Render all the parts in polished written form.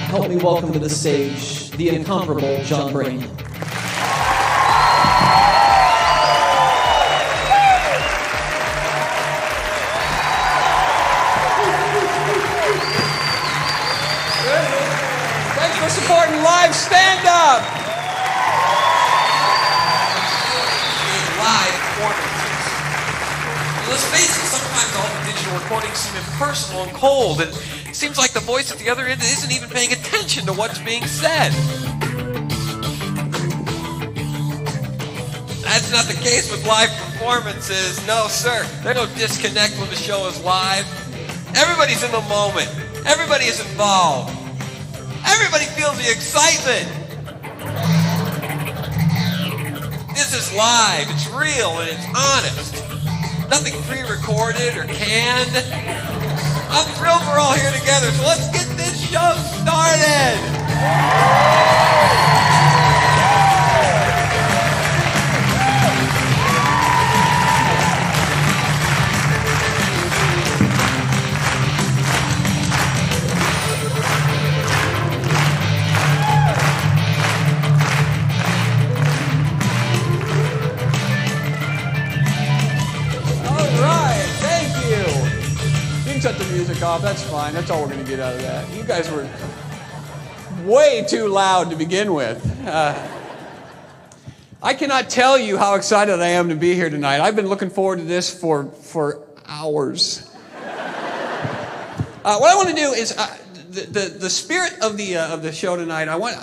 help me welcome to the stage the incomparable John Branyan. Thanks for supporting live stand-up. Live performances. Well, let's face it, sometimes all the digital recordings seem impersonal and cold, and it seems like the voice at the other end isn't even paying attention to what's being said. That's not the case with live performances. No, sir. They don't disconnect when the show is live. Everybody's in the moment. Everybody is involved. Everybody feels the excitement. This is live. It's real and it's honest. Nothing pre-recorded or canned. I'm thrilled we're all here together, so let's get this show started. Shut the music off. That's fine. That's all we're going to get out of that. You guys were way too loud to begin with. I cannot tell you how excited I am to be here tonight. I've been looking forward to this for hours. What I want to do is the spirit of the show tonight. I want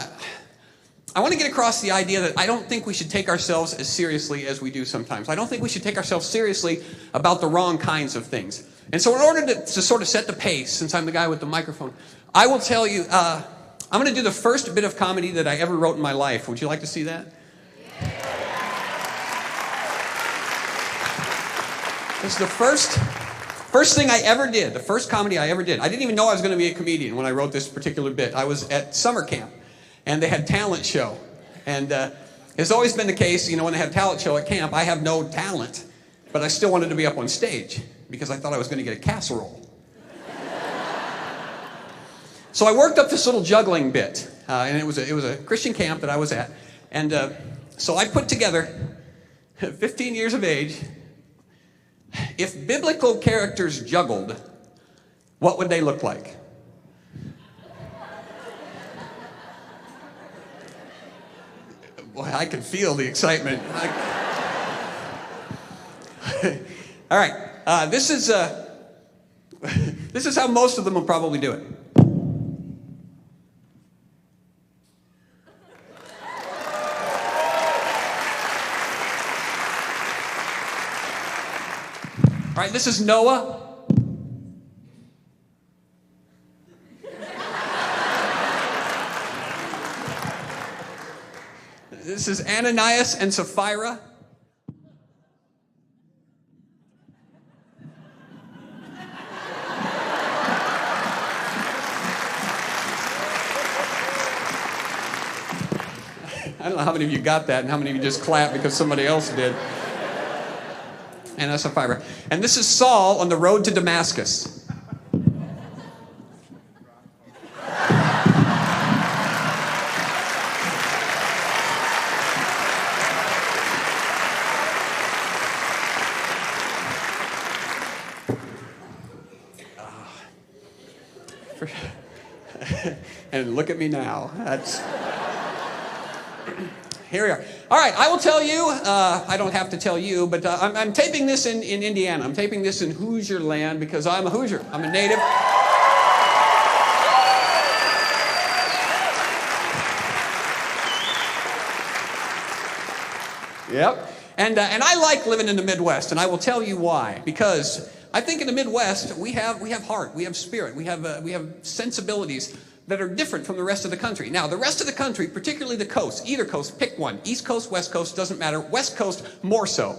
to get across the idea that I don't think we should take ourselves as seriously as we do sometimes. I don't think we should take ourselves seriously about the wrong kinds of things. And so in order to sort of set the pace, since I'm the guy with the microphone, I will tell you, I'm going to do the first bit of comedy that I ever wrote in my life. Would you like to see that? This is the first thing I ever did, the first comedy I ever did. I didn't even know I was going to be a comedian when I wrote this particular bit. I was at summer camp, and they had talent show. And it's always been the case, you know, when they have talent show at camp, I have no talent, but I still wanted to be up on stage because I thought I was going to get a casserole. So I worked up this little juggling bit, and it was a Christian camp that I was at. And so I put together, 15 years of age, if biblical characters juggled, what would they look like? Boy, I can feel the excitement. All right, this is how most of them will probably do it. All right, this is Noah. This is Ananias and Sapphira. I don't know how many of you got that and how many of you just clapped because somebody else did. And that's Sapphira. And this is Saul on the road to Damascus. And look at me now. That's... Here we are. All right, I will tell you, I don't have to tell you, but I'm taping this in Indiana. I'm taping this in Hoosier land because I'm a Hoosier. I'm a native. Yep. And I like living in the Midwest, and I will tell you why. Because I think in the Midwest, we have heart, we have spirit, we have sensibilities that are different from the rest of the country. Now, the rest of the country, particularly the coast, either coast, pick one. East Coast, West Coast, doesn't matter. West Coast, more so,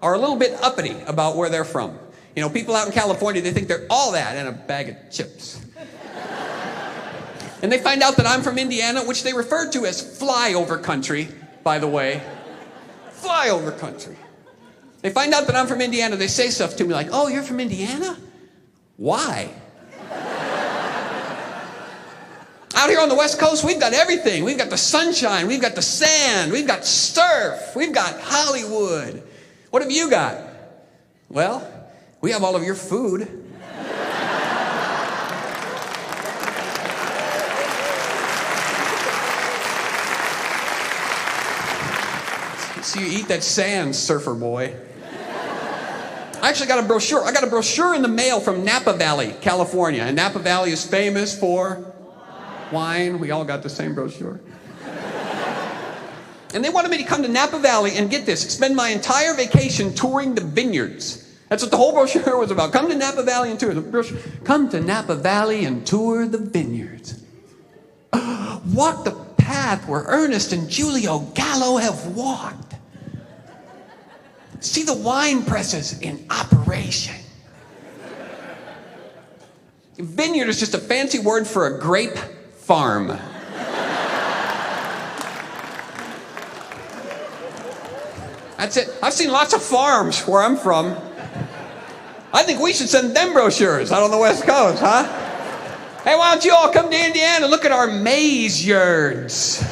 are a little bit uppity about where they're from. You know, people out in California, they think they're all that and a bag of chips. And they find out that I'm from Indiana, which they refer to as flyover country, by the way. Flyover country. They find out that I'm from Indiana, they say stuff to me like, oh, you're from Indiana? Why? Out here on the West Coast, we've got everything. We've got the sunshine. We've got the sand. We've got surf. We've got Hollywood. What have you got? Well, we have all of your food. So you eat that sand, surfer boy. I actually got a brochure. I got a brochure in the mail from Napa Valley, California. And Napa Valley is famous for wine. We all got the same brochure. And they wanted me to come to Napa Valley and get this, spend my entire vacation touring the vineyards. That's what the whole brochure was about. Come to Napa Valley and tour the brochure. Come to Napa Valley and tour the vineyards. Walk the path where Ernest and Julio Gallo have walked. See the wine presses in operation. Vineyard is just a fancy word for a grape farm. That's it. I've seen lots of farms where I'm from. I think we should send them brochures out on the West Coast, huh? Hey, why don't you all come to Indiana and look at our maize yards?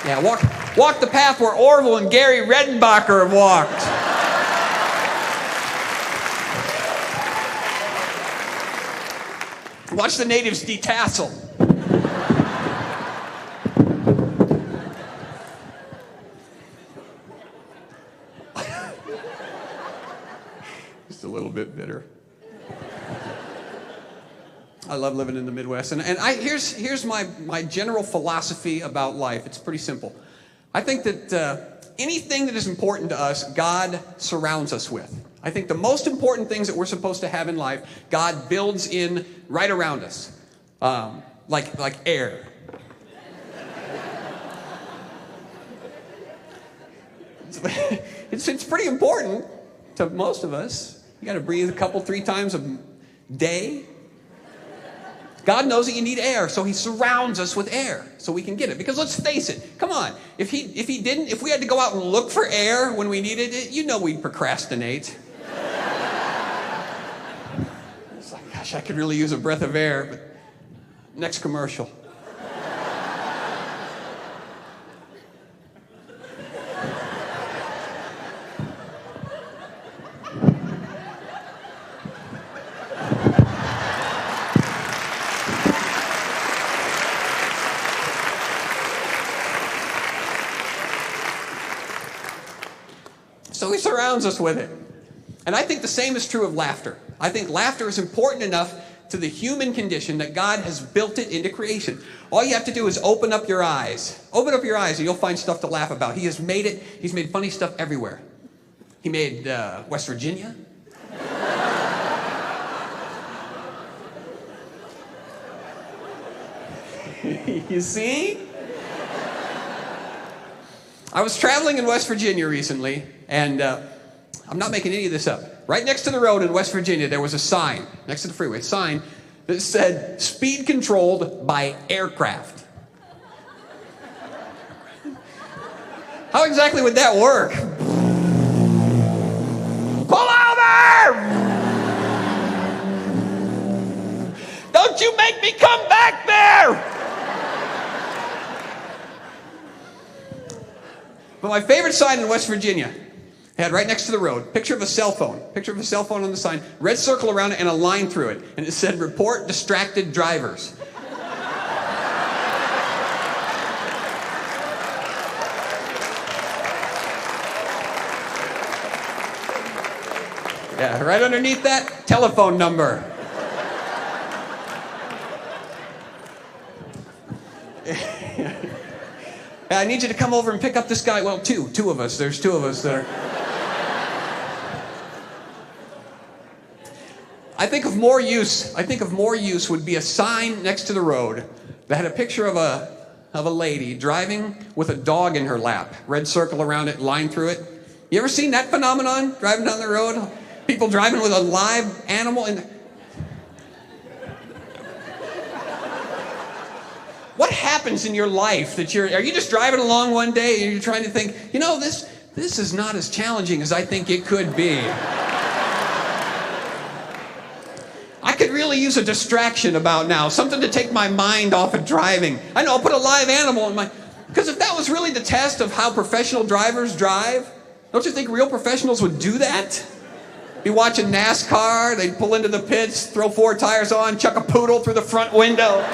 Yeah, walk the path where Orville and Gary Redenbacher have walked. Watch the natives detassel. Just a little bit bitter. I love living in the Midwest. And here's my general philosophy about life. It's pretty simple. I think that anything that is important to us, God surrounds us with. I think the most important things that we're supposed to have in life, God builds in right around us. Like air. It's pretty important to most of us. You got to breathe a couple, 3 times a day. God knows that you need air, so he surrounds us with air so we can get it. Because let's face it, come on, if we had to go out and look for air when we needed it, you know we'd procrastinate. It's like, gosh, I could really use a breath of air, but next commercial. So he surrounds us with it. And I think the same is true of laughter. I think laughter is important enough to the human condition that God has built it into creation. All you have to do is open up your eyes. Open up your eyes and you'll find stuff to laugh about. He has made it. He's made funny stuff everywhere. He made West Virginia. You see? I was traveling in West Virginia recently, and I'm not making any of this up. Right next to the road in West Virginia, there was a sign, next to the freeway, a sign that said, speed controlled by aircraft. How exactly would that work? Pull over! Don't you make me come back there! But my favorite sign in West Virginia had right next to the road, picture of a cell phone on the sign, red circle around it and a line through it. And it said, report distracted drivers. Yeah, right underneath that, telephone number. I need you to come over and pick up this guy. Well, two of us. There's 2 of us that are. I think of more use would be a sign next to the road that had a picture of a lady driving with a dog in her lap. Red circle around it, line through it. You ever seen that phenomenon? Driving down the road? People driving with a live animal in. What happens in your life that are you just driving along one day and you're trying to think, this is not as challenging as I think it could be. really use a distraction about now, something to take my mind off of driving. I know, I'll put a live animal in my... Because if that was really the test of how professional drivers drive, don't you think real professionals would do that? Be watching NASCAR, they'd pull into the pits, throw 4 tires on, chuck a poodle through the front window.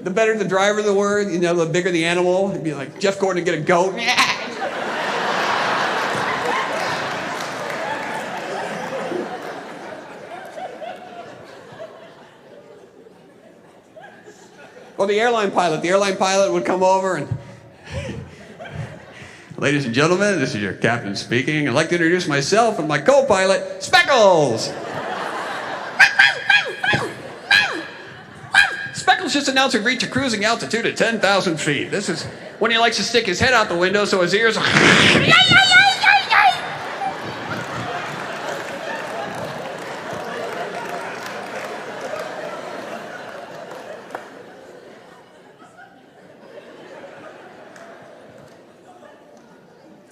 The better the driver the word, you know, the bigger the animal. It'd be like Jeff Gordon would get a goat. Or the airline pilot would come over and, ladies and gentlemen, this is your captain speaking. I'd like to introduce myself and my co-pilot, Speckles. Speckles just announced we've reached a cruising altitude of 10,000 feet. This is when he likes to stick his head out the window so his ears are...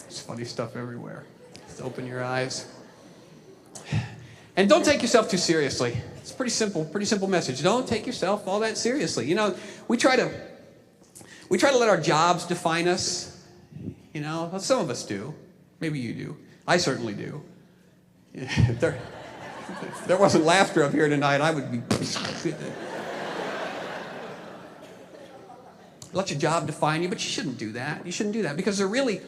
There's funny stuff everywhere. Just open your eyes. And don't take yourself too seriously. It's a pretty simple message. Don't take yourself all that seriously. You know, we try to let our jobs define us. You know, well, some of us do. Maybe you do. I certainly do. If there wasn't laughter up here tonight, I would be... Let your job define you, but you shouldn't do that. You shouldn't do that because they're really...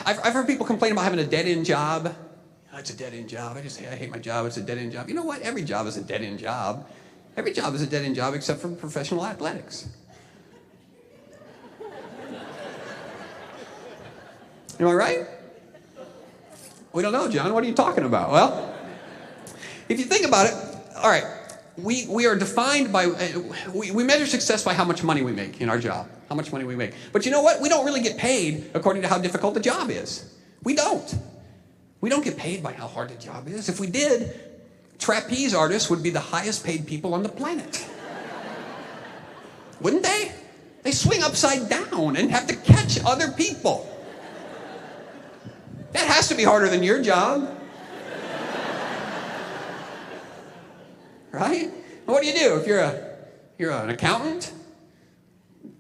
I've heard people complain about having a dead-end job. Oh, it's a dead-end job. I hate my job. It's a dead-end job. You know what? Every job is a dead-end job. Every job is a dead-end job except for professional athletics. Am I right? We don't know, John. What are you talking about? Well, if you think about it, all right, we are defined by, we measure success by how much money we make in our job, how much money we make. But you know what? We don't really get paid according to how difficult the job is. We don't. We don't get paid by how hard the job is. If we did, trapeze artists would be the highest paid people on the planet. Wouldn't they? They swing upside down and have to catch other people. That has to be harder than your job. Right? What do? If you're an accountant?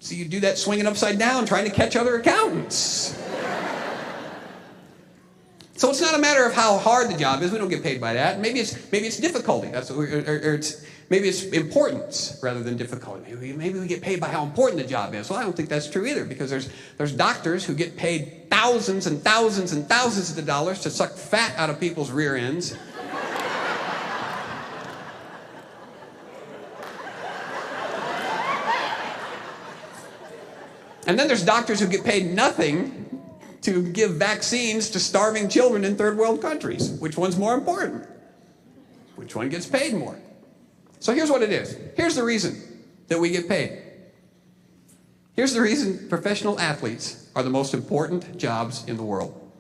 So you do that swinging upside down trying to catch other accountants. So it's not a matter of how hard the job is. We don't get paid by that. Maybe it's difficulty. Maybe it's importance rather than difficulty. Maybe we get paid by how important the job is. Well, I don't think that's true either because there's doctors who get paid thousands and thousands and thousands of dollars to suck fat out of people's rear ends. And then there's doctors who get paid nothing to give vaccines to starving children in third world countries. Which one's more important? Which one gets paid more? So here's what it is. Here's the reason that we get paid. Here's the reason professional athletes are the most important jobs in the world.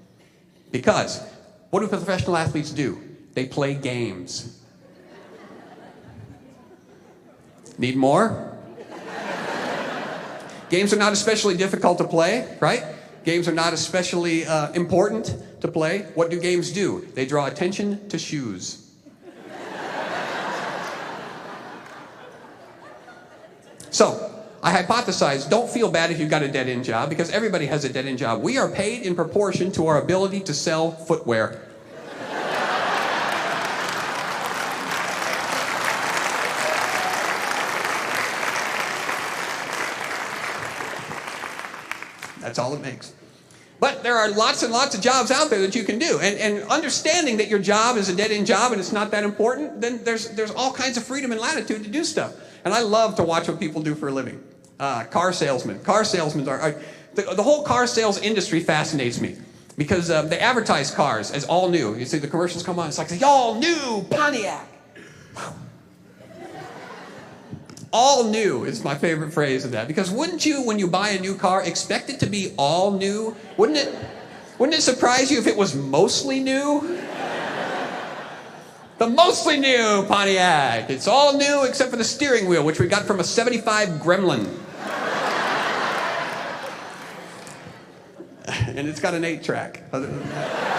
Because what do professional athletes do? They play games. Need more? Games are not especially difficult to play, right? Games are not especially important to play. What do games do? They draw attention to shoes. So, I hypothesize, don't feel bad if you've got a dead-end job, because everybody has a dead-end job. We are paid in proportion to our ability to sell footwear. That's all it makes. But there are lots and lots of jobs out there that you can do. And understanding that your job is a dead-end job and it's not that important, then there's all kinds of freedom and latitude to do stuff. And I love to watch what people do for a living. Car salesmen. Car salesmen are the whole car sales industry fascinates me. Because they advertise cars as all new. You see the commercials come on, it's like, all new Pontiac. All new is my favorite phrase of that. Because wouldn't you, when you buy a new car, expect it to be all new? Wouldn't it surprise you if it was mostly new? The mostly new Pontiac. It's all new except for the steering wheel, which we got from a 75 Gremlin. And it's got an 8-track. Other than that.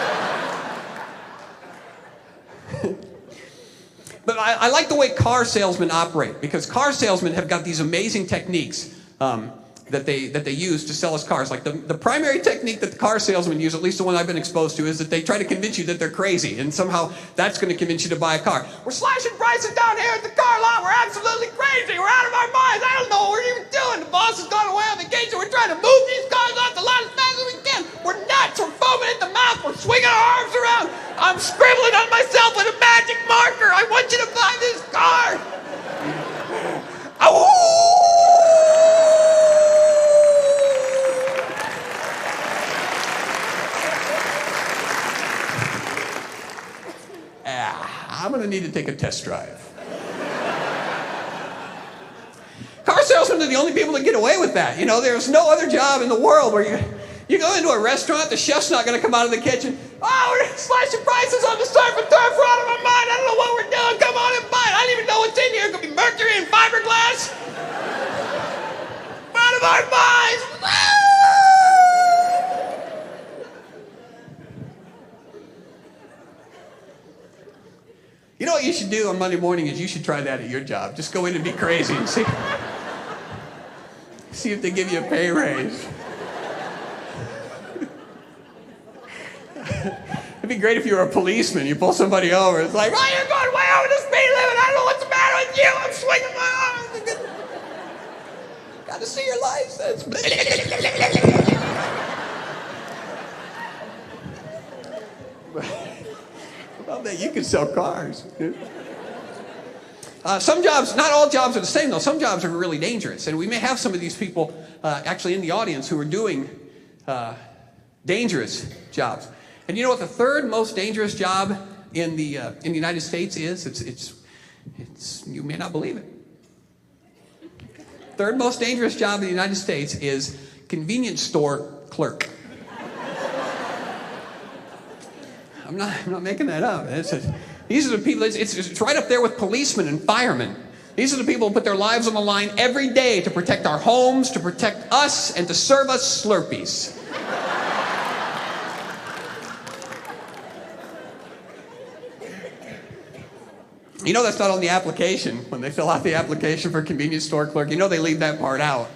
But I like the way car salesmen operate, because car salesmen have got these amazing techniques that they use to sell us cars. Like the primary technique that the car salesmen use, at least the one I've been exposed to, is that they try to convince you that they're crazy, and somehow that's going to convince you to buy a car. We're slashing prices down here at the car lot. We're absolutely crazy. We're out of our minds. I don't know what we're even doing. The boss has gone away on vacation. We're trying to move these cars off the lot as fast as we can. We're nuts. We're foaming at the mouth. We're swinging our arms around. I'm scribbling on myself with a magic marker. I want you to buy this car. I'm going to need to take a test drive. Car salesmen are the only people that get away with that. You know, there's no other job in the world where you go into a restaurant, the chef's not going to come out of the kitchen. Oh, we're slashing prices on the surf and turf. We're out of our mind. I don't know what we're doing. Come on and buy it. I don't even know what's in here. It could be mercury and fiberglass. We're out of our minds. You know what you should do on Monday morning is you should try that at your job. Just go in and be crazy and see if they give you a pay raise. It'd be great if you were a policeman. You pull somebody over. It's like, oh, you're going way over the speed limit. I don't know what's the matter with you. I'm swinging my arms. Got to see your license. About that, you can sell cars. Some jobs, not all jobs are the same though. Some jobs are really dangerous, and we may have some of these people actually in the audience who are doing dangerous jobs. And you know what the third most dangerous job in the United States is? It's you may not believe it. Third most dangerous job in the United States is convenience store clerk. I'm not making that up. These are the people, it's right up there with policemen and firemen. These are the people who put their lives on the line every day to protect our homes, to protect us, and to serve us Slurpees. You know that's not on the application. When they fill out the application for convenience store clerk, you know they leave that part out.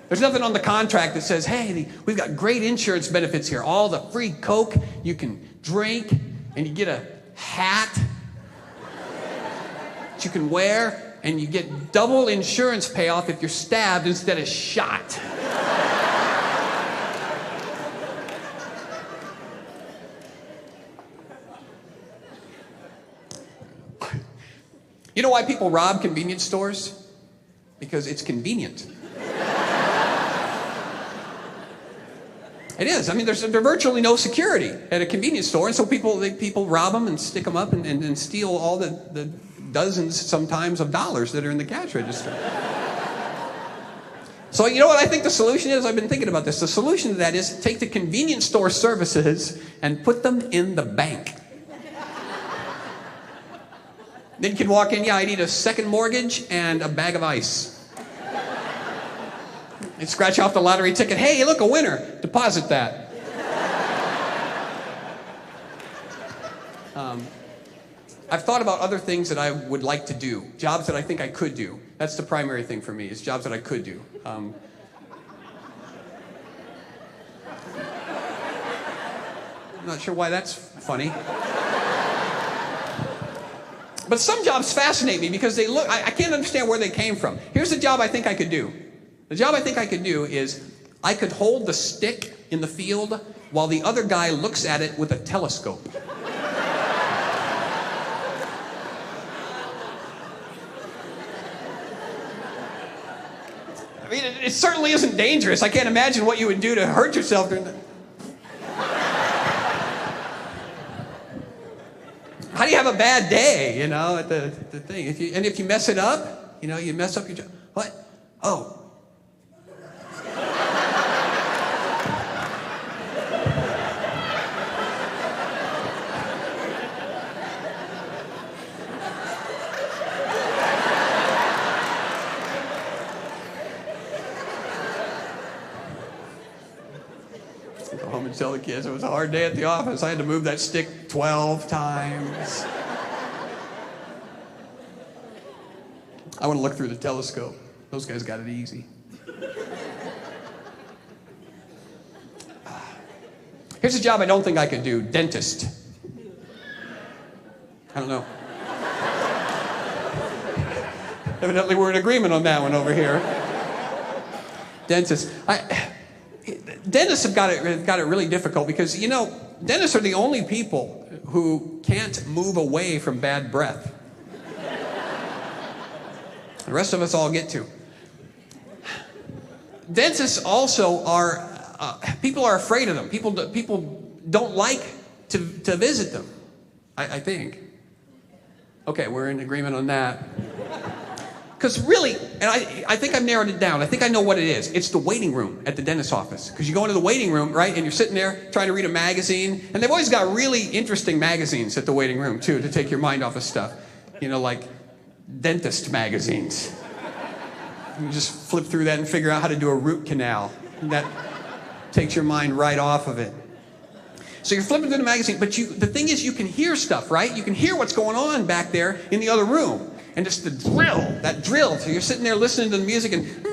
There's nothing on the contract that says, hey, we've got great insurance benefits here. All the free Coke you can drink, and you get a hat that you can wear, and you get double insurance payoff if you're stabbed instead of shot. You know why people rob convenience stores? Because it's convenient. It is. I mean, there's virtually no security at a convenience store, and so people rob them and stick them up and steal all the dozens sometimes of dollars that are in the cash register. So you know what I think the solution is? I've been thinking about this. The solution to that is take the convenience store services and put them in the bank. Then you can walk in, yeah, I need a second mortgage and a bag of ice. And scratch off the lottery ticket. Hey, look, a winner. Deposit that. I've thought about other things that I would like to do. Jobs that I think I could do. That's the primary thing for me, is jobs that I could do. I'm not sure why that's funny. But some jobs fascinate me because they look, I can't understand where they came from. Here's the job I think I could do. The job I think I could do is I could hold the stick in the field while the other guy looks at it with a telescope. I mean, it certainly isn't dangerous. I can't imagine what you would do to hurt yourself during the... How do you have a bad day, you know, at the thing? If you mess it up, you know, you mess up your job. What? Oh. Go home would tell the kids it was a hard day at the office. I had to move that stick 12 times. I want to look through the telescope. Those guys got it easy. Here's a job I don't think I could do, dentist. I don't know. Evidently we're in agreement on that one over here. Dentist. Dentists have got it really difficult because, you know, dentists are the only people who can't move away from bad breath. The rest of us all get to. Dentists also are, people are afraid of them. People don't like to visit them, I think. Okay, we're in agreement on that. Because really, and I think I've narrowed it down. I think I know what it is. It's the waiting room at the dentist's office. Because you go into the waiting room, right, and you're sitting there trying to read a magazine. And they've always got really interesting magazines at the waiting room, too, to take your mind off of stuff. You know, like dentist magazines. You just flip through that and figure out how to do a root canal. That takes your mind right off of it. So you're flipping through the magazine, but the thing is you can hear stuff, right? You can hear what's going on back there in the other room. And just the drill. So you're sitting there listening to the music and...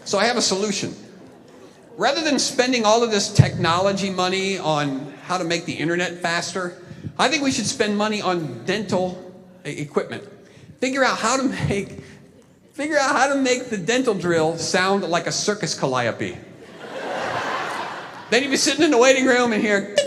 So I have a solution. Rather than spending all of this technology money on how to make the internet faster, I think we should spend money on dental equipment. Figure out how to make the dental drill sound like a circus calliope. Then you'd be sitting in the waiting room and hear...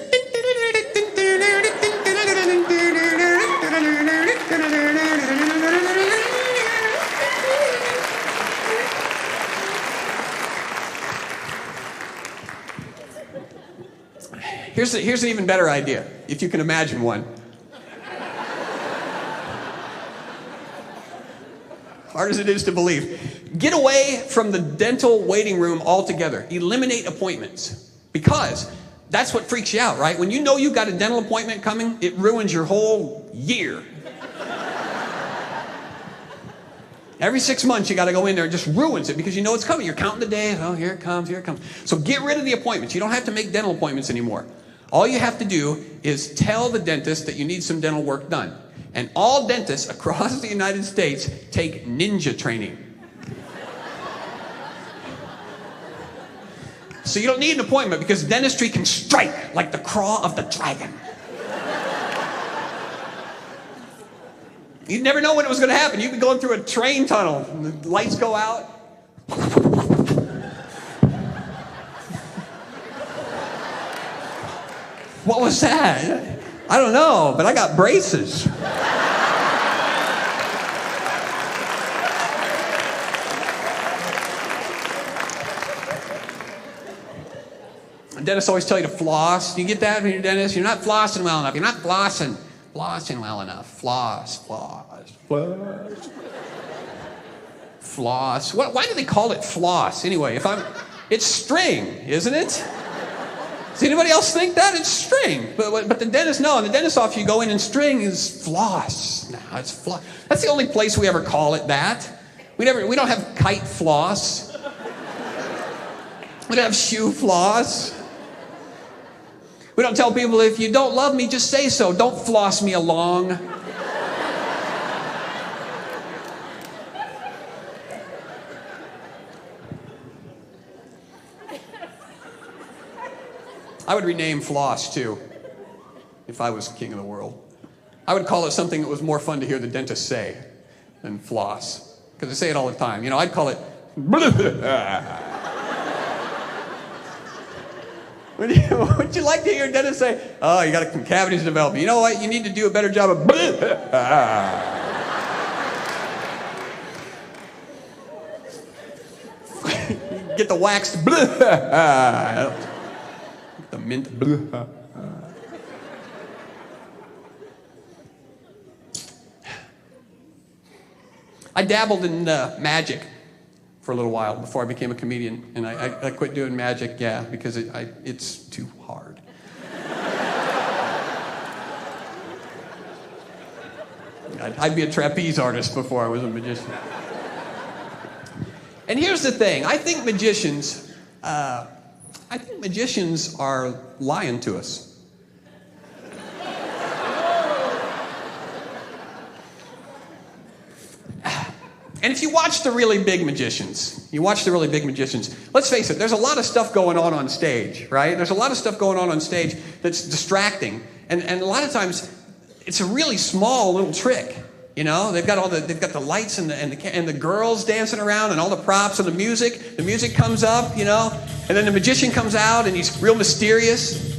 Here's an even better idea, if you can imagine one. Hard as it is to believe. Get away from the dental waiting room altogether. Eliminate appointments. Because that's what freaks you out, right? When you know you've got a dental appointment coming, it ruins your whole year. Every 6 months, you got to go in there. It just ruins it because you know it's coming. You're counting the days. Oh, here it comes, here it comes. So get rid of the appointments. You don't have to make dental appointments anymore. All you have to do is tell the dentist that you need some dental work done. And all dentists across the United States take ninja training. So you don't need an appointment because dentistry can strike like the claw of the dragon. You'd never know when it was going to happen. You'd be going through a train tunnel, and the lights go out. What was that? I don't know, but I got braces. Dentists always tell you to floss. Do you get that when you're a dentist? You're not flossing well enough. You're not flossing well enough. Floss. Why do they call it floss anyway? It's string, isn't it? Does anybody else think that? It's string. But the dentist, no. In the dentist's office, you go in and string is floss. No, it's floss. That's the only place we ever call it that. We don't have kite floss. We don't have shoe floss. We don't tell people, if you don't love me, just say so. Don't floss me along. I would rename floss, too, if I was king of the world. I would call it something that was more fun to hear the dentist say than floss. Because they say it all the time. You know, I'd call it... Would you like to hear a dentist say, oh, you got some cavities developing. You know what? You need to do a better job of... Get the waxed... The mint... I dabbled in magic for a little while before I became a comedian, and I quit doing magic, because it's too hard. I'd be a trapeze artist before I was a magician. And here's the thing: I think magicians are lying to us. And if you watch the really big magicians, let's face it, there's a lot of stuff going on stage, right? There's a lot of stuff going on stage that's distracting. And a lot of times, it's a really small little trick. You know, they've got the lights and the girls dancing around and all the props and the music. The music comes up, and then the magician comes out and he's real mysterious.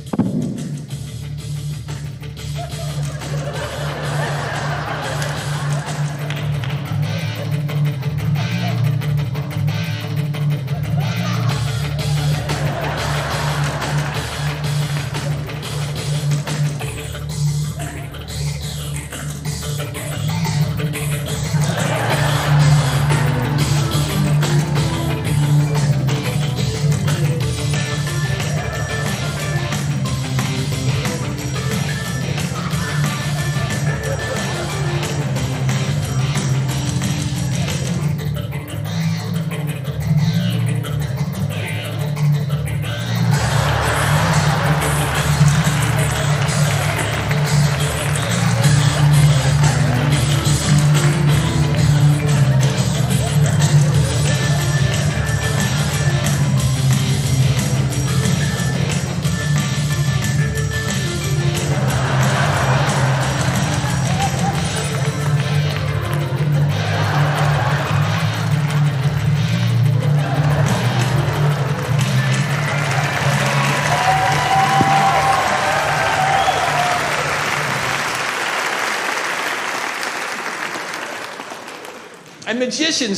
And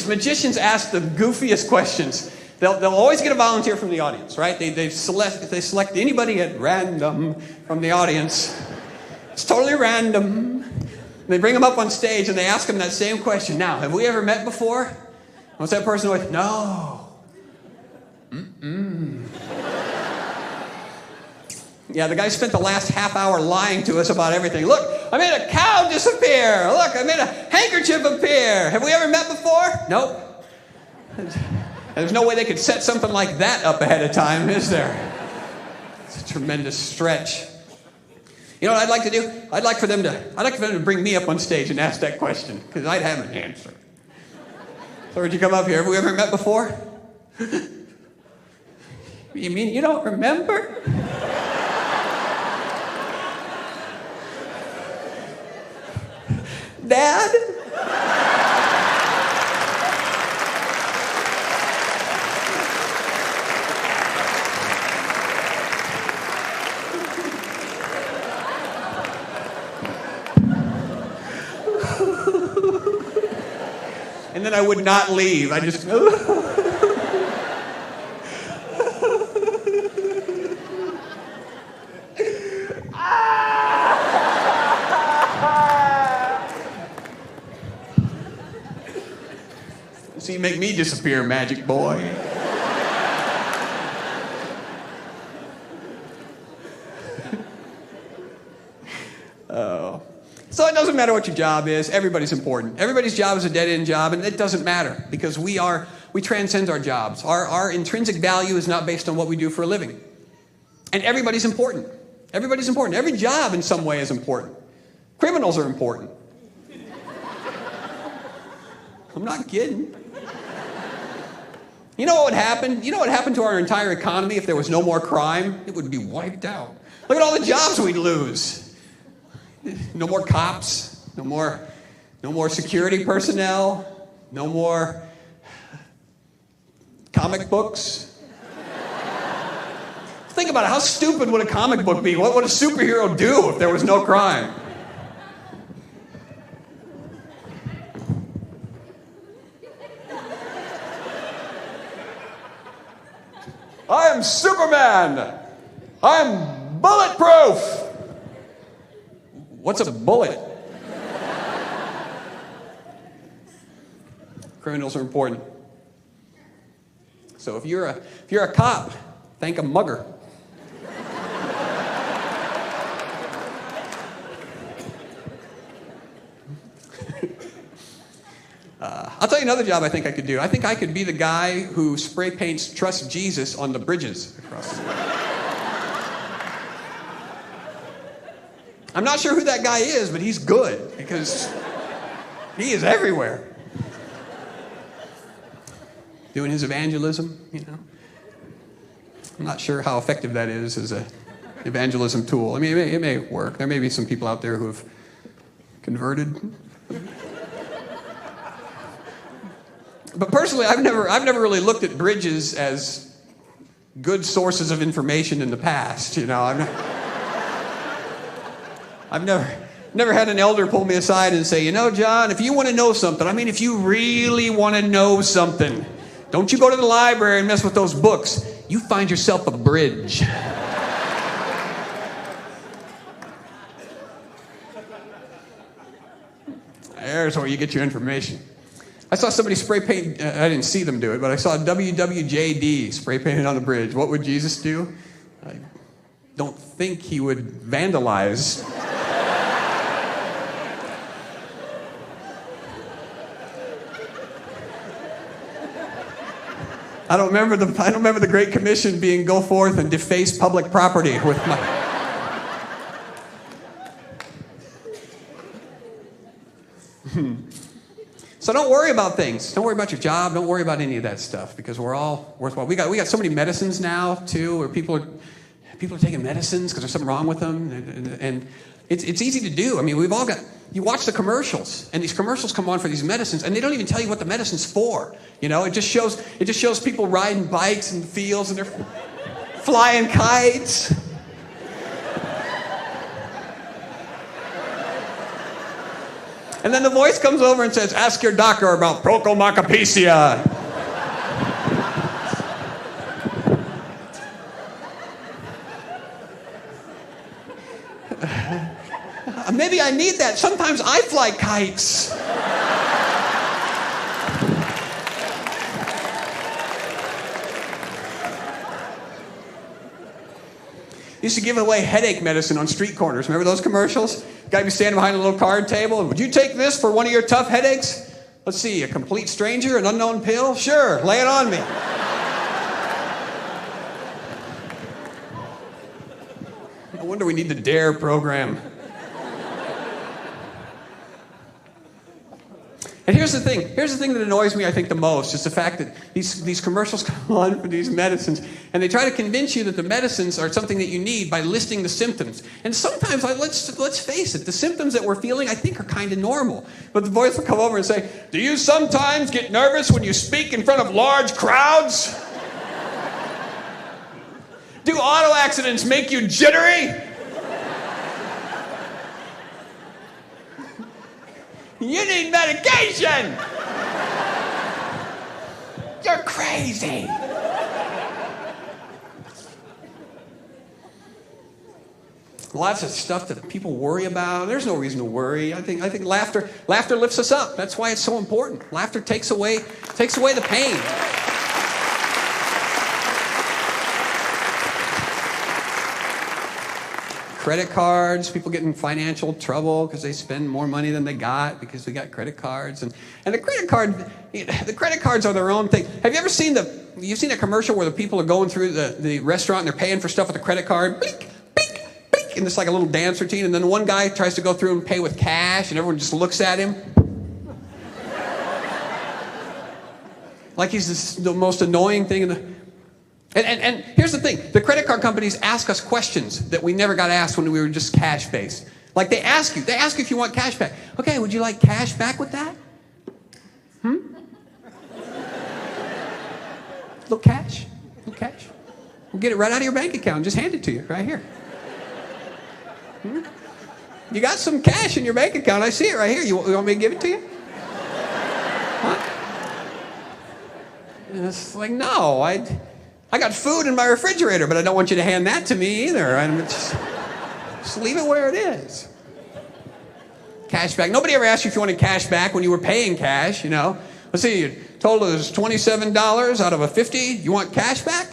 magicians ask the goofiest questions. They'll always get a volunteer from the audience, right? They select anybody at random from the audience. It's totally random. They bring them up on stage and they ask them that same question. Now, have we ever met before? What's that person always? No. Yeah, the guy spent the last half hour lying to us about everything. Look, I made a cow disappear. Look, I made a handkerchief appear. Have we ever met before? Nope. And there's no way they could set something like that up ahead of time, is there? It's a tremendous stretch. You know what I'd like to do? I'd like for them to bring me up on stage and ask that question, because I'd have an answer. So would you come up here? Have we ever met before? You mean you don't remember? Dad? And then I would not leave. I just... So you make me disappear, magic boy. Oh. So it doesn't matter what your job is. Everybody's important. Everybody's job is a dead-end job, and it doesn't matter because we transcend our jobs. Our intrinsic value is not based on what we do for a living. And everybody's important. Everybody's important. Every job in some way is important. Criminals are important. I'm not kidding. You know what would happen? You know what would happen to our entire economy if there was no more crime? It would be wiped out. Look at all the jobs we'd lose. No more cops. No more security personnel. No more comic books. Think about it. How stupid would a comic book be? What would a superhero do if there was no crime? I am Superman. I'm bulletproof. What's a bullet? Criminals are important. So if you're a cop, thank a mugger. I'll tell you another job I think I could do. I think I could be the guy who spray paints "Trust Jesus" on the bridges across the I'm not sure who that guy is, but he's good because he is everywhere. Doing his evangelism, I'm not sure how effective that is as an evangelism tool. I mean, it may work. There may be some people out there who have converted. But personally, I've never really looked at bridges as good sources of information in the past. I've never had an elder pull me aside and say, John, if you want to know something, if you really want to know something, don't you go to the library and mess with those books. You find yourself a bridge. There's where you get your information. I saw somebody spray paint, I didn't see them do it, but I saw WWJD spray painted on the bridge. What would Jesus do? I don't think he would vandalize. I don't remember the Great Commission being go forth and deface public property with my... So don't worry about things. Don't worry about your job. Don't worry about any of that stuff because we're all worthwhile. We got so many medicines now too, where people are taking medicines because there's something wrong with them, and it's easy to do. We've all got. You watch the commercials, and these commercials come on for these medicines, and they don't even tell you what the medicine's for. It just shows people riding bikes in the fields, and they're flying kites. And then the voice comes over and says, ask your doctor about procomacapisia. Maybe I need that. Sometimes I fly kites. Used to give away headache medicine on street corners. Remember those commercials? Guy be standing behind a little card table, and would you take this for one of your tough headaches? Let's see, a complete stranger, an unknown pill? Sure, lay it on me. No wonder we need the DARE program. And here's the thing that annoys me, I think, the most, is the fact that these commercials come on for these medicines, and they try to convince you that the medicines are something that you need by listing the symptoms. And sometimes, let's face it, the symptoms that we're feeling, I think, are kind of normal. But the voice will come over and say, do you sometimes get nervous when you speak in front of large crowds? Do auto accidents make you jittery? You need medication! You're crazy! Lots of stuff that people worry about. There's no reason to worry. I think laughter lifts us up. That's why it's so important. Laughter takes away the pain. Credit cards, people get in financial trouble because they spend more money than they got because we got credit cards. And the credit cards are their own thing. Have you ever seen you've seen a commercial where the people are going through the restaurant and they're paying for stuff with a credit card? Blink, blink, blink, and it's like a little dance routine. And then one guy tries to go through and pay with cash and everyone just looks at him. Like he's the most annoying thing in the... And here's the thing. The credit card companies ask us questions that we never got asked when we were just cash-based. Like they ask you if you want cash back. Okay, would you like cash back with that? Little cash? We'll get it right out of your bank account and just hand it to you right here. You got some cash in your bank account. I see it right here. You want me to give it to you? What? And it's like, no, I got food in my refrigerator, but I don't want you to hand that to me either. Just leave it where it is. Cash back. Nobody ever asked you if you wanted cash back when you were paying cash, Let's see, your total is $27 out of a 50. You want cash back?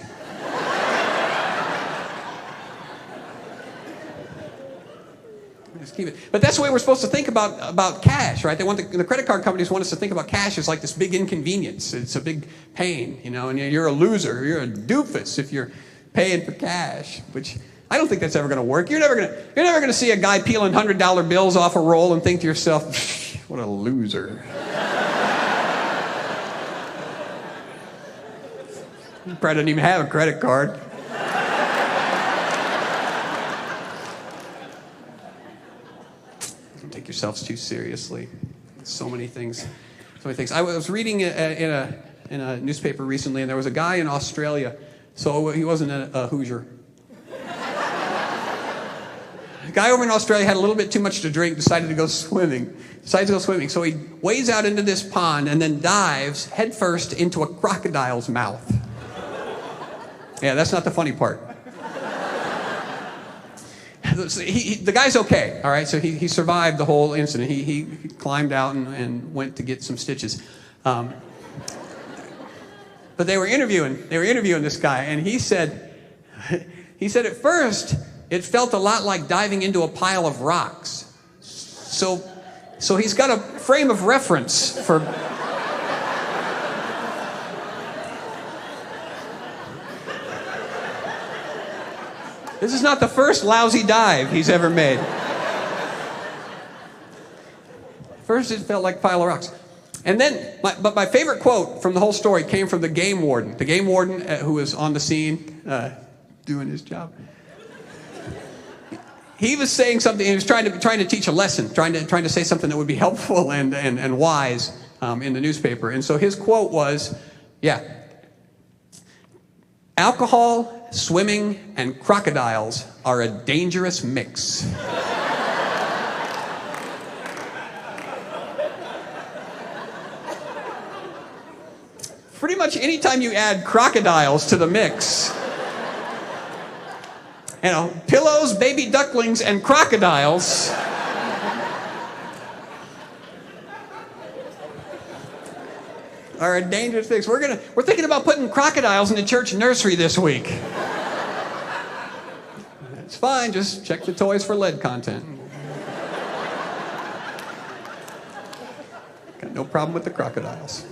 Just keep it. But that's the way we're supposed to think about cash, right? They want the credit card companies want us to think about cash as like this big inconvenience. It's a big pain, you know, and you're a loser. You're a doofus if you're paying for cash, which I don't think that's ever going to work. You're never going to see a guy peeling $100 bills off a roll and think to yourself, what a loser. He probably doesn't even have a credit card. Don't take yourselves too seriously. So many things. I was reading in a newspaper recently, and there was a guy in Australia. So he wasn't a Hoosier. The guy over in Australia had a little bit too much to drink, decided to go swimming. So he wades out into this pond and then dives headfirst into a crocodile's mouth. Yeah, that's not the funny part. The guy's okay, all right? So he survived the whole incident. He climbed out and went to get some stitches. But they were interviewing this guy, and he said at first it felt a lot like diving into a pile of rocks. So he's got a frame of reference for. This is not the first lousy dive he's ever made. First it felt like a pile of rocks. And then, but my favorite quote from the whole story came from the game warden. The game warden who was on the scene doing his job. He was saying something. He was trying to teach a lesson, trying to say something that would be helpful and wise in the newspaper. And so his quote was, alcohol, swimming, and crocodiles are a dangerous mix. Pretty much anytime you add crocodiles to the mix, you know, pillows, baby ducklings, and crocodiles are a dangerous mix. We're thinking about putting crocodiles in the church nursery this week. It's fine, just check the toys for lead content. Got no problem with the crocodiles.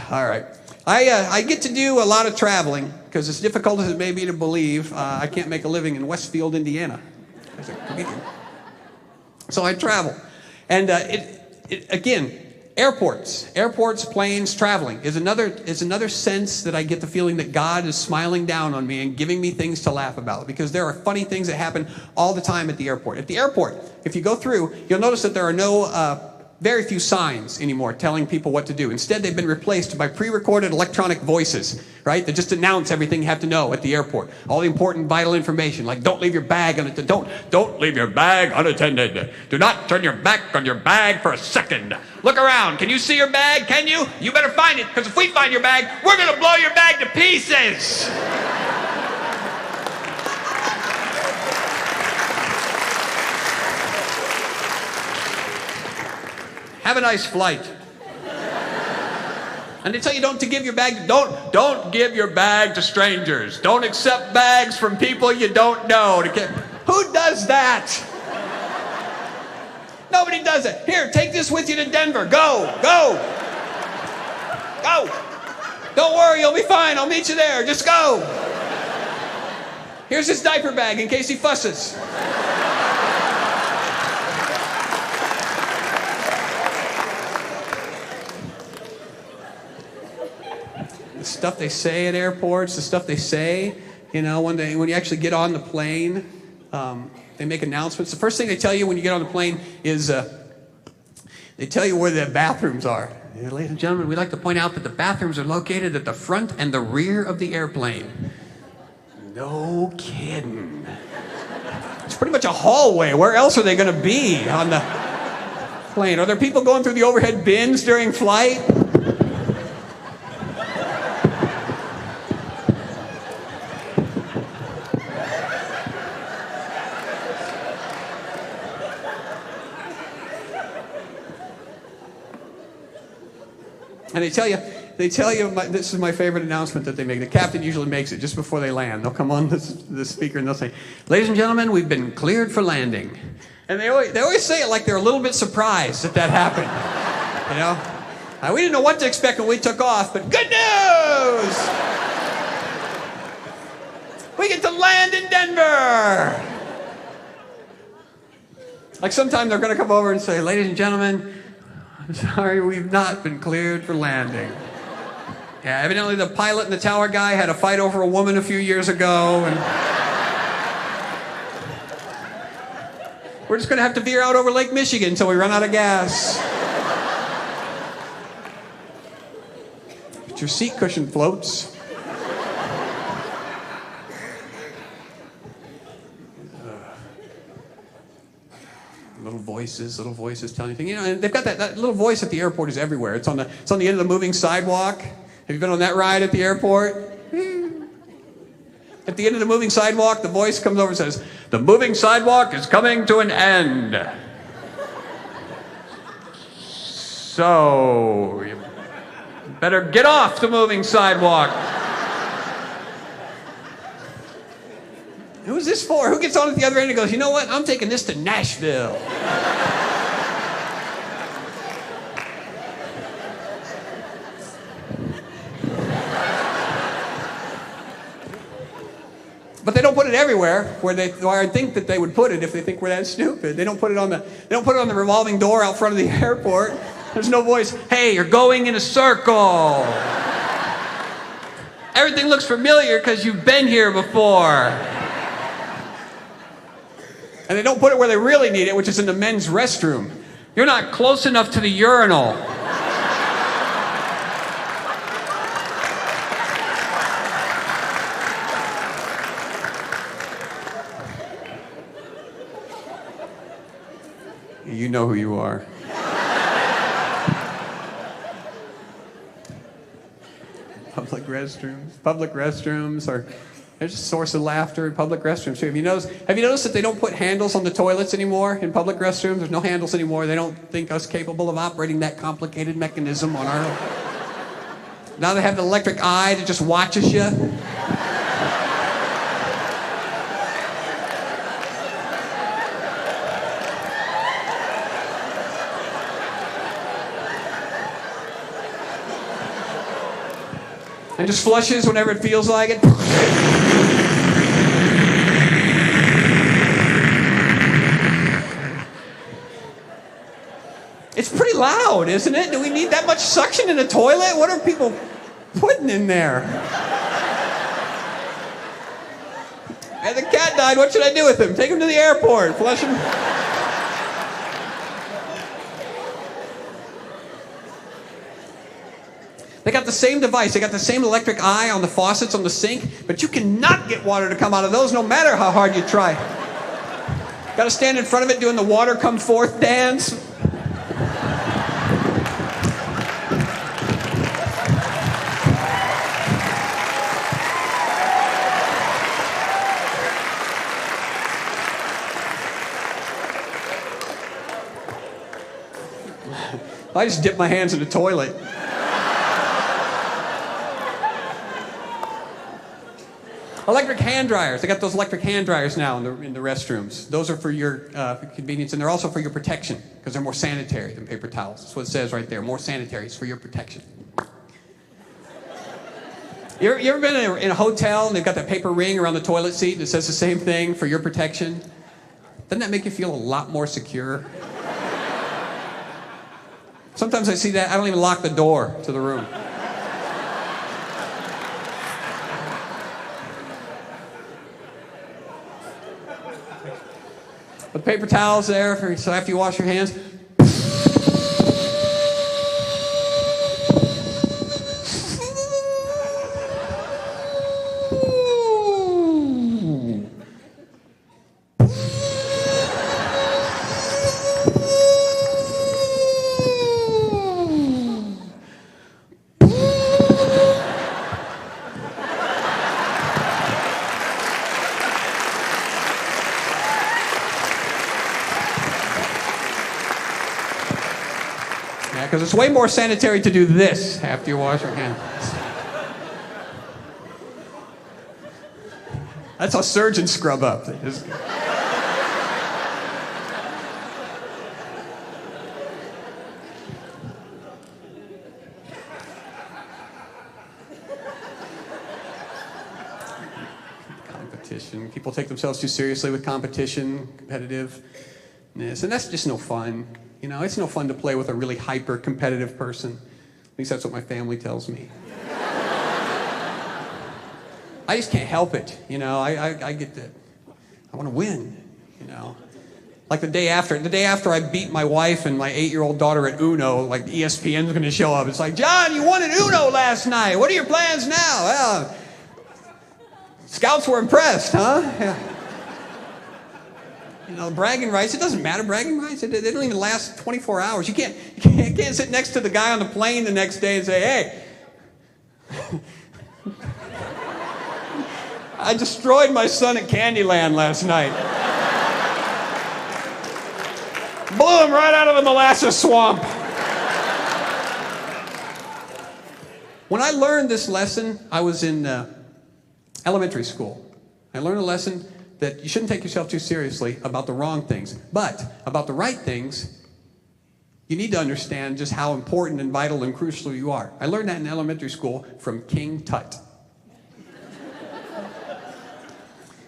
All right. I get to do a lot of traveling because as difficult as it may be to believe, I can't make a living in Westfield, Indiana as a comedian. So I travel. And again, airports, planes, traveling is another sense that I get the feeling that God is smiling down on me and giving me things to laugh about, because there are funny things that happen all the time at the airport. At the airport, if you go through, you'll notice that there are very few signs anymore telling people what to do. Instead, they've been replaced by pre-recorded electronic voices, right? That just announce everything you have to know at the airport. All the important, vital information, like don't leave your bag unattended. Don't leave your bag unattended. Do not turn your back on your bag for a second. Look around. Can you see your bag? Can you? You better find it, because if we find your bag, we're going to blow your bag to pieces. Have a nice flight. And they tell you don't give your bag. Don't give your bag to strangers. Don't accept bags from people you don't know. Who does that? Nobody does it. Here, take this with you to Denver. Go. Don't worry, you'll be fine. I'll meet you there. Just go. Here's his diaper bag in case he fusses. The stuff they say at airports, the stuff they say, you know, when you actually get on the plane, they make announcements. The first thing they tell you when you get on the plane is they tell you where the bathrooms are. Yeah, ladies and gentlemen, we'd like to point out that the bathrooms are located at the front and the rear of the airplane. No kidding. It's pretty much a hallway. Where else are they going to be on the plane? Are there people going through the overhead bins during flight? And they tell you, this is my favorite announcement that they make. The captain usually makes it just before they land. They'll come on the speaker and they'll say, "Ladies and gentlemen, we've been cleared for landing." And they always say it like they're a little bit surprised that happened. You know? We didn't know what to expect when we took off, but good news! We get to land in Denver! Like sometime they're going to come over and say, "Ladies and gentlemen, I'm sorry, we've not been cleared for landing." Yeah, evidently the pilot and the tower guy had a fight over a woman a few years ago, and we're just going to have to veer out over Lake Michigan until we run out of gas. But your seat cushion floats. Little voices telling you things. You know, and they've got that little voice at the airport is everywhere. It's on the end of the moving sidewalk. Have you been on that ride at the airport? At the end of the moving sidewalk, the voice comes over and says, "The moving sidewalk is coming to an end. So, you better get off the moving sidewalk." Who's this for? Who gets on at the other end and goes, "You know what? I'm taking this to Nashville." But they don't put it everywhere where I think that they would put it if they think we're that stupid. They don't put it on the revolving door out front of the airport. There's no voice, "Hey, you're going in a circle. Everything looks familiar because you've been here before." And they don't put it where they really need it, which is in the men's restroom. "You're not close enough to the urinal." You know who you are. Public restrooms are there's a source of laughter in public restrooms too. Have you noticed that they don't put handles on the toilets anymore in public restrooms? There's no handles anymore. They don't think us capable of operating that complicated mechanism on our own. Now they have the electric eye that just watches you. And just flushes whenever it feels like it. It's pretty loud, isn't it? Do we need that much suction in a toilet? What are people putting in there? And the cat died. What should I do with him? Take him to the airport. Flush him. They got the same device. They got the same electric eye on the faucets on the sink, but you cannot get water to come out of those no matter how hard you try. Got to stand in front of it doing the water come forth dance. I just dip my hands in the toilet. Electric hand dryers. They got those electric hand dryers now in the restrooms. Those are for your convenience, and they're also for your protection because they're more sanitary than paper towels. That's what it says right there. More sanitary. It's for your protection. You ever been in a hotel and they've got that paper ring around the toilet seat that says the same thing, for your protection? Doesn't that make you feel a lot more secure? Sometimes I see that. I don't even lock the door to the room. But paper towels there, so after you wash your hands. because it's way more sanitary to do this after you wash your hands. That's how surgeons scrub up. They just... Competition. People take themselves too seriously with competition, competitiveness, and that's just no fun. You know, it's no fun to play with a really hyper-competitive person. At least that's what my family tells me. I just can't help it, you know. I get that. I want to win, you know. Like the day after I beat my wife and my 8-year-old daughter at Uno, like ESPN's going to show up. It's like, John, you won at Uno last night. What are your plans now? Well, scouts were impressed, huh? Yeah. You know, bragging rights, it doesn't matter, bragging rights, they don't even last 24 hours. You can't sit next to the guy on the plane the next day and say, hey, I destroyed my son at Candyland last night. Blew him right out of a molasses swamp. When I learned this lesson, I was in elementary school. I learned a lesson that you shouldn't take yourself too seriously about the wrong things. But about the right things, you need to understand just how important and vital and crucial you are. I learned that in elementary school from King Tut.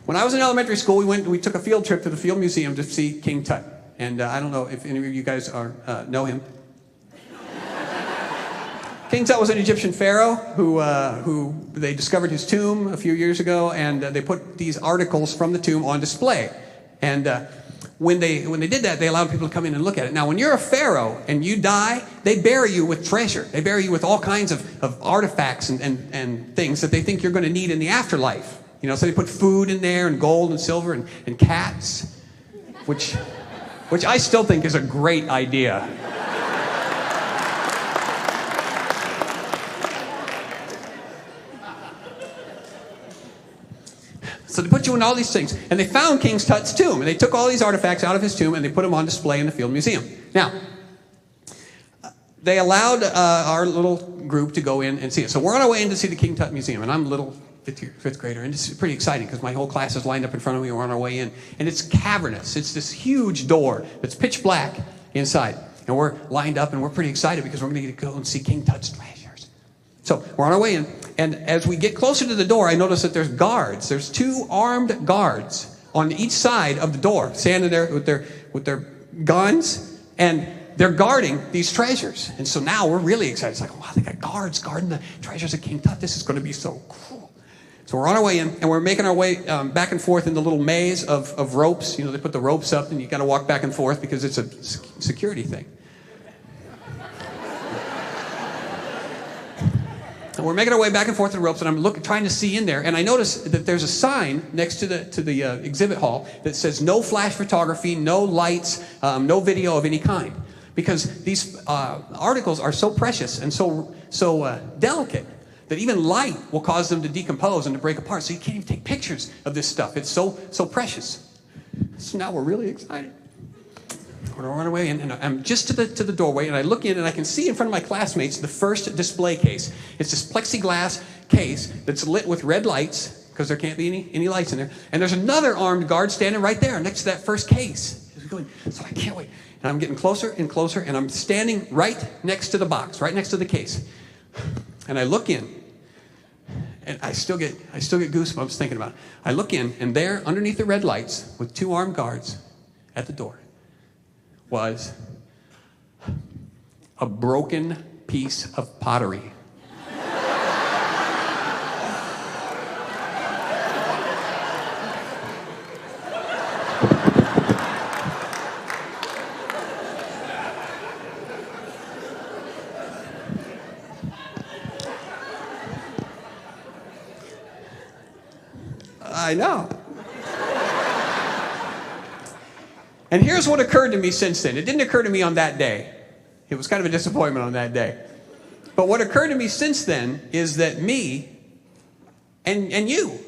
When I was in elementary school, we took a field trip to the Field Museum to see King Tut. And I don't know if any of you guys know him. King Tut was an Egyptian pharaoh who they discovered his tomb a few years ago, and they put these articles from the tomb on display. And when they did that, they allowed people to come in and look at it. Now, when you're a pharaoh and you die, they bury you with treasure. They bury you with all kinds of artifacts and things that they think you're going to need in the afterlife. You know, so they put food in there and gold and silver and cats, which I still think is a great idea. So they put you in all these things. And they found King Tut's tomb. And they took all these artifacts out of his tomb and they put them on display in the Field Museum. Now, they allowed our little group to go in and see it. So we're on our way in to see the King Tut Museum. And I'm a little fifth grader. And it's pretty exciting because my whole class is lined up in front of me. We're on our way in. And it's cavernous. It's this huge door that's pitch black inside. And we're lined up and we're pretty excited because we're going to go and see King Tut's treasures. So we're on our way in. And as we get closer to the door, I notice that there's guards. There's 2 armed guards on each side of the door, standing there with their guns, and they're guarding these treasures. And so now we're really excited. It's like, wow, they got guards guarding the treasures of King Tut. This is going to be so cool. So we're on our way in, and we're making our way back and forth in the little maze of ropes. You know, they put the ropes up, and you got to walk back and forth because it's a security thing. And we're making our way back and forth in the ropes, and I'm trying to see in there, and I notice that there's a sign next to the exhibit hall that says no flash photography, no lights, no video of any kind, because these articles are so precious and so delicate that even light will cause them to decompose and to break apart. So you can't even take pictures of this stuff. It's so precious. So now we're really excited. We're on our way in, and I'm just to the doorway, and I look in, and I can see in front of my classmates the first display case. It's this plexi-glass case that's lit with red lights, because there can't be any lights in there. And there's another armed guard standing right there next to that first case. So I can't wait. And I'm getting closer and closer, and I'm standing right next to the box, right next to the case. And I look in, and I still get goosebumps thinking about it. I look in, and there, underneath the red lights, with 2 armed guards at the door, was a broken piece of pottery. I know. And here's what occurred to me since then. It didn't occur to me on that day. It was kind of a disappointment on that day. But what occurred to me since then is that me and you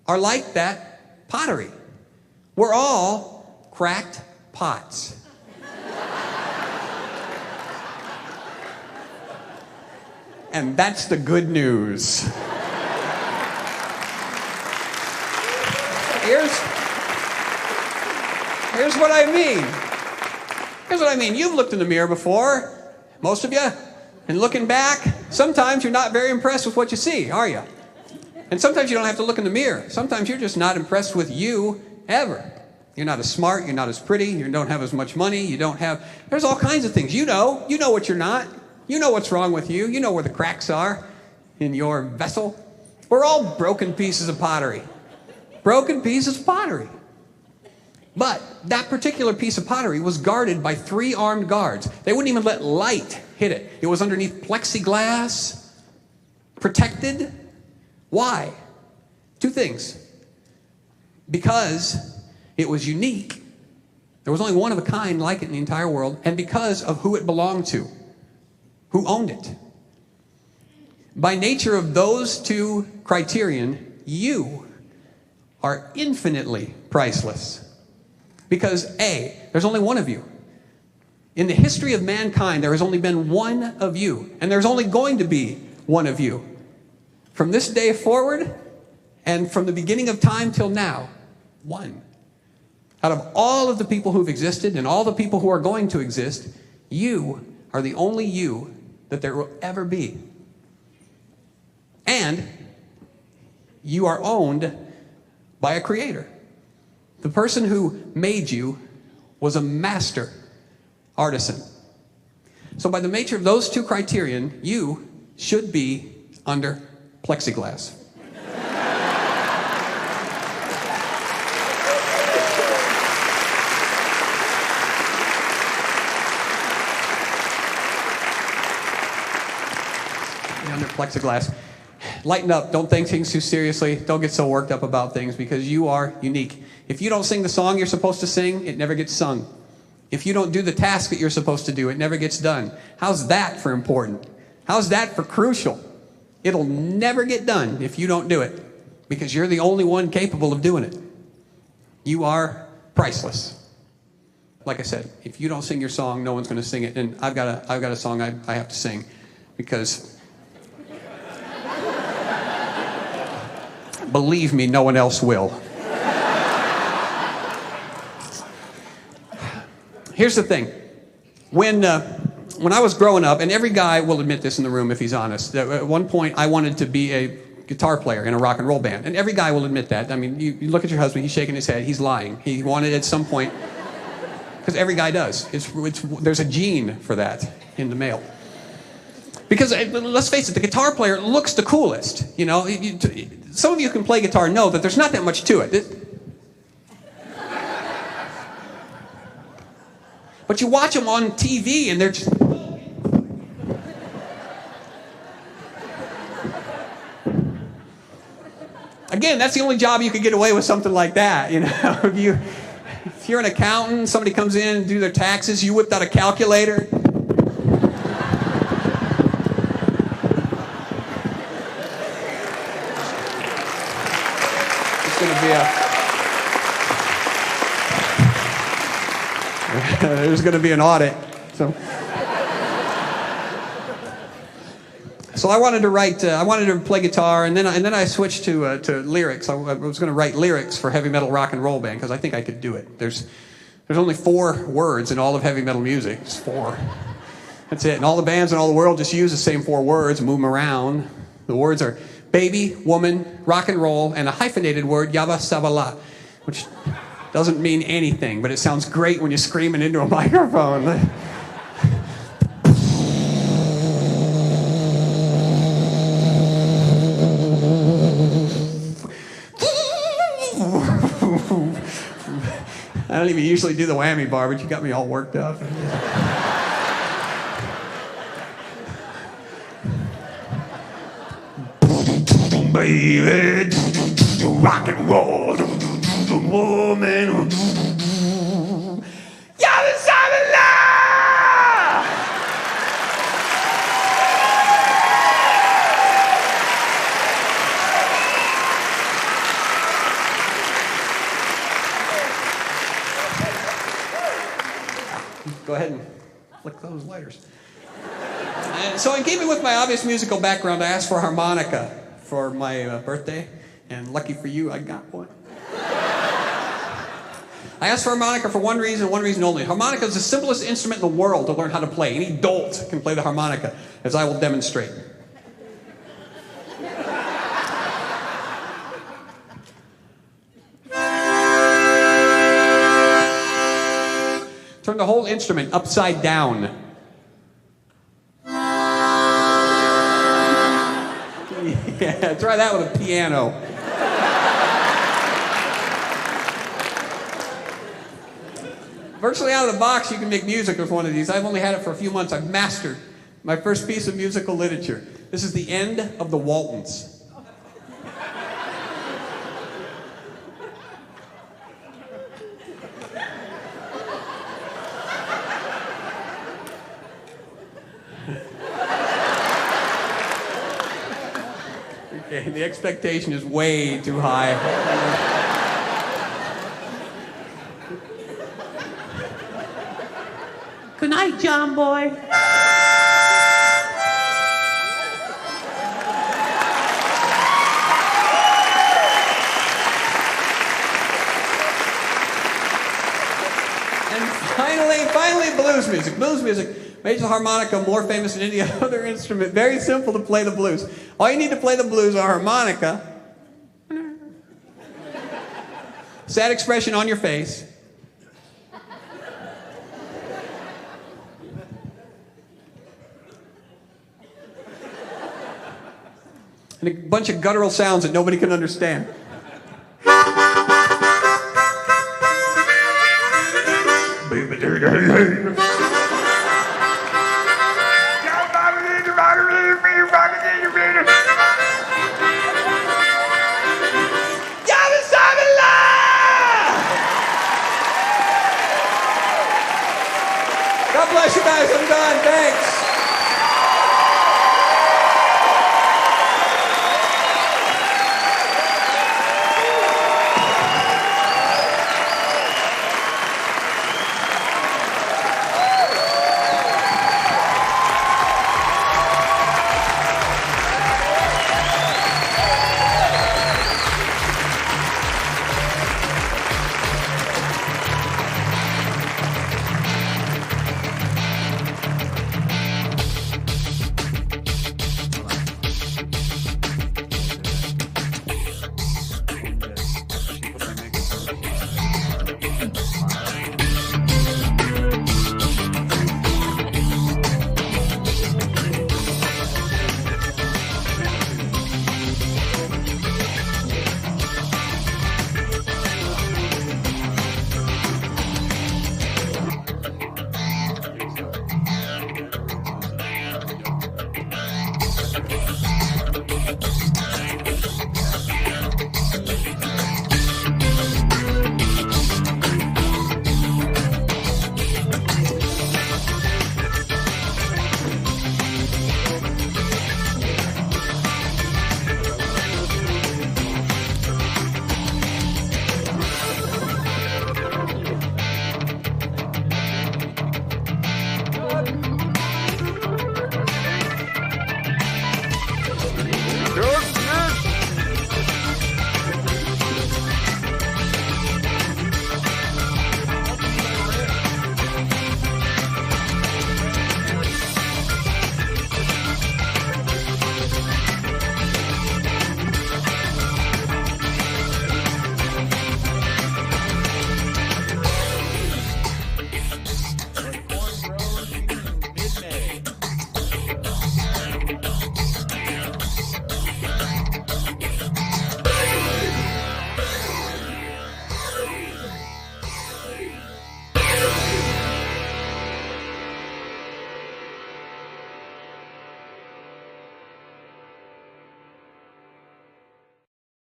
are like that pottery. We're all cracked pots. And that's the good news. Here's what I mean. Here's what I mean. You've looked in the mirror before, most of you, and looking back, sometimes you're not very impressed with what you see, are you? And sometimes you don't have to look in the mirror. Sometimes you're just not impressed with you ever. You're not as smart, you're not as pretty, you don't have as much money, there's all kinds of things. You know what you're not. You know what's wrong with you. You know where the cracks are in your vessel. We're all broken pieces of pottery. Broken pieces of pottery. But that particular piece of pottery was guarded by 3 armed guards. They wouldn't even let light hit it. It was underneath plexi-glass, protected. Why? 2 things. Because it was unique. There was only one of a kind like it in the entire world. And because of who it belonged to. Who owned it. By nature of those 2 criterion, you are infinitely priceless. Because A, there's only one of you. In the history of mankind, there has only been one of you. And there's only going to be one of you. From this day forward, and from the beginning of time till now, one. Out of all of the people who've existed and all the people who are going to exist, you are the only you that there will ever be. And you are owned by a creator. The person who made you was a master artisan. So by the nature of those 2 criterion, you should be under plexiglass. Under plexiglass. Lighten up. Don't take things too seriously. Don't get so worked up about things because you are unique. If you don't sing the song you're supposed to sing, it never gets sung. If you don't do the task that you're supposed to do, it never gets done. How's that for important? How's that for crucial? It'll never get done if you don't do it because you're the only one capable of doing it. You are priceless. Like I said, if you don't sing your song, no one's going to sing it. And I've got a song I have to sing because believe me, no one else will. Here's the thing. When I was growing up, and every guy will admit this in the room if he's honest, at one point I wanted to be a guitar player in a rock and roll band. And every guy will admit that. I mean, you look at your husband, he's shaking his head, he's lying. He wanted at some point, because every guy does. There's a gene for that in the male. Because let's face it, the guitar player looks the coolest. You know, some of you who can play guitar know that there's not that much to it. But you watch them on TV and they're just... Again, that's the only job you could get away with something like that. You know, if you're an accountant, somebody comes in and do their taxes, you whipped out a calculator. There's going to be an audit. So I wanted to write. I wanted to play guitar, and then I switched to lyrics. I was going to write lyrics for heavy metal rock and roll band because I think I could do it. There's only 4 words in all of heavy metal music. It's 4. That's it. And all the bands in all the world just use the same 4 words and move them around. The words are baby, woman, rock and roll, and a hyphenated word, yaba sabala, which doesn't mean anything, but it sounds great when you're screaming into a microphone. I don't even usually do the whammy bar, but you got me all worked up. Baby, rock and roll, woman, yalla sabala. Go ahead and flick those lighters. So in keeping with my obvious musical background, I asked for a harmonica for my birthday, and lucky for you, I got one. I asked for a harmonica for one reason only. Harmonica is the simplest instrument in the world to learn how to play. Any dolt can play the harmonica, as I will demonstrate. Turn the whole instrument upside down. Yeah, try that with a piano. Virtually out of the box, you can make music with one of these. I've only had it for a few months. I've mastered my first piece of musical literature. This is the end of the Waltons. Okay, the expectation is way too high. Good night, John boy. And finally, blues music. Blues music makes the harmonica more famous than any other instrument. Very simple to play the blues. All you need to play the blues on a harmonica. Sad expression on your face. And a bunch of guttural sounds that nobody can understand.